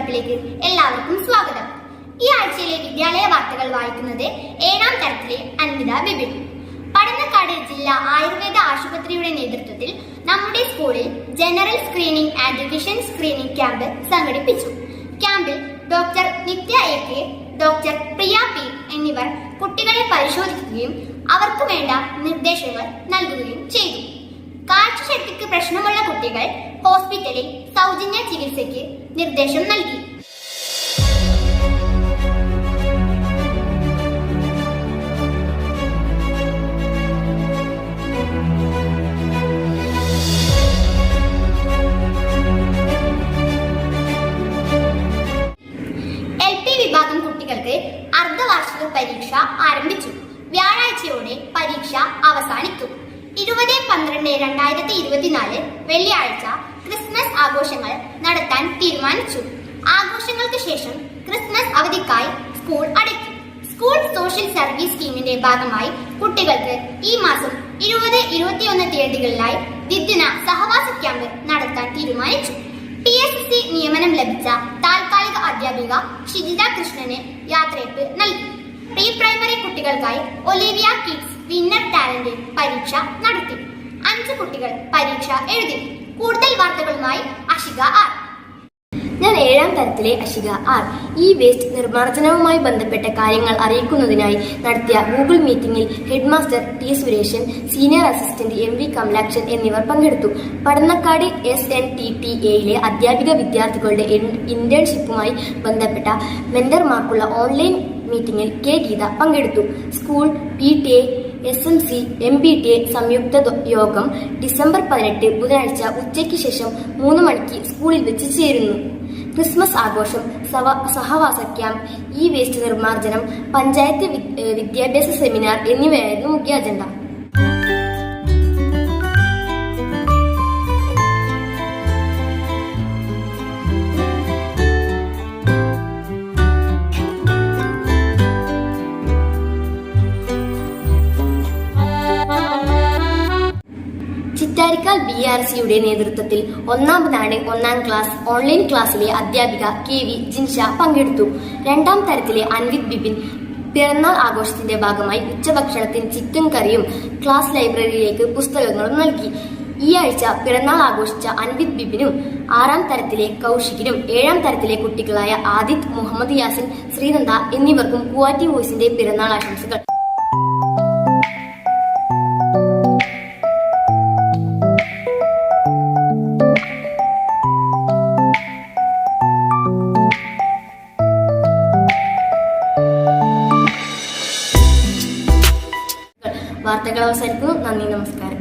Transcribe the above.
പതിപ്പിലേക്ക് എല്ലാവർക്കും സ്വാഗതം. ഈ ആഴ്ചയിലെ വിദ്യാലയ വാർത്തകൾ വായിക്കുന്നത് 7ാം തരത്തിലെ അൻവിത ബിബിൻ. പടന്നക്കാട് ജില്ലാ ആയുർവേദ ആശുപത്രിയുടെ നേതൃത്വത്തിൽ നമ്മുടെ സ്കൂളിൽ general screening and vision screening camp സംഘടിപ്പിച്ചു. ക്യാമ്പിൽ ഡോക്ടർ നിത്യ എ.കെ, ഡോക്ടർ പ്രിയ പി എന്നിവർ കുട്ടികളെ പരിശോധിക്കുകയും അവർക്ക് വേണ്ട നിർദ്ദേശങ്ങൾ നൽകുകയും ചെയ്തു. കാഴ്ചശക്തിക്ക് പ്രശ്നമുള്ള കുട്ടികൾ ഹോസ്പിറ്റലിൽ സൗജന്യ ചികിത്സയ്ക്ക് നിർദ്ദേശം നൽകി. LP വിഭാഗം കുട്ടികൾക്ക് അർദ്ധവാർഷിക പരീക്ഷ ആരംഭിച്ചു. വ്യാഴാഴ്ചയോടെ പരീക്ഷ അവസാനിക്കും. 20/12/2024 വെള്ളിയാഴ്ച ക്രിസ്മസ് ആഘോഷങ്ങൾ നടത്താൻ തീരുമാനിച്ചു. ആഘോഷങ്ങൾക്ക് ശേഷം ക്രിസ്മസ് അവധിക്കായി സ്കൂൾ അടയ്ക്കും. സ്കൂൾ സോഷ്യൽ സർവീസ് സ്കീമിന്റെ ഭാഗമായി കുട്ടികൾക്ക് ഈ മാസം 20-21 തീയതികളിലായി ദ്വിദിന സഹവാസ ക്യാമ്പ് നടത്താൻ തീരുമാനിച്ചു. PSC നിയമനം ലഭിച്ച താൽക്കാലിക അധ്യാപിക ഷിജിത കൃഷ്ണന് യാത്രയപ്പ് നൽകി. പ്രീ പ്രൈമറി കുട്ടികൾക്കായി ഒലിവിയ കിഡ്സ് വിന്നർ ടാലന്റ് പരീക്ഷ നടത്തി. 5 കുട്ടികൾ പരീക്ഷ എഴുതി. കൂടുതൽ വാർത്തകളുമായി അഷിക ആർ. ഞാൻ 7ാം തരത്തിലെ അഷിക ആർ. ഈ വേസ്റ്റ് നിർമ്മാർജ്ജനവുമായി ബന്ധപ്പെട്ട കാര്യങ്ങൾ അറിയിക്കുന്നതിനായി നടത്തിയ ഗൂഗിൾ മീറ്റിംഗിൽ head master T Sureshan, senior assistant MV Kamalakshan എന്നിവർ പങ്കെടുത്തു. പടന്നക്കാട് SNTTA അധ്യാപിക വിദ്യാർത്ഥികളുടെ ഇന്റേൺഷിപ്പുമായി ബന്ധപ്പെട്ട മെന്റർമാർക്കുള്ള ഓൺലൈൻ മീറ്റിംഗിൽ K ഗീത പങ്കെടുത്തു. സ്കൂൾ PTA SMC MPTA സംയുക്ത യോഗം ഡിസംബർ 18 ബുധനാഴ്ച ഉച്ചയ്ക്ക് ശേഷം 3 മണിക്ക് സ്കൂളിൽ വെച്ച് ചേരുന്നു. ക്രിസ്മസ് ആഘോഷം, സഹവാസ ക്യാമ്പ്, ഈ വേസ്റ്റ് നിർമ്മാർജ്ജനം, പഞ്ചായത്ത് വിദ്യാഭ്യാസ സെമിനാർ എന്നിവയായിരുന്നു മുഖ്യ അജണ്ട. ചിറ്റാരിക്കാൽ BRCയുടെ നേതൃത്വത്തിൽ ഒന്നാമതാണ് 1ാം ക്ലാസ് ഓൺലൈൻ ക്ലാസ്സിലെ അധ്യാപിക KV ജിൻഷ പങ്കെടുത്തു. 2ാം തരത്തിലെ അൻവിത് ബിബിൻ പിറന്നാൾ ആഘോഷത്തിന്റെ ഭാഗമായി ഉച്ചഭക്ഷണത്തിന് ചിക്കൻ കറിയും ക്ലാസ് ലൈബ്രറിയിലേക്ക് പുസ്തകങ്ങളും നൽകി. ഈ ആഴ്ച പിറന്നാൾ ആഘോഷിച്ച അൻവിത് ബിബിനും 6ാം തരത്തിലെ കൗശികിനും 7ാം തരത്തിലെ കുട്ടികളായ ആദിത്, മുഹമ്മദ് യാസിൻ, ശ്രീനന്ദ എന്നിവർക്കും കുവാറ്റി വോയിസിന്റെ പിറന്നാൾ ആശംസകൾ. വാർത്തകൾ അവസാനിക്കുന്നു. നന്ദി, നമസ്കാരം.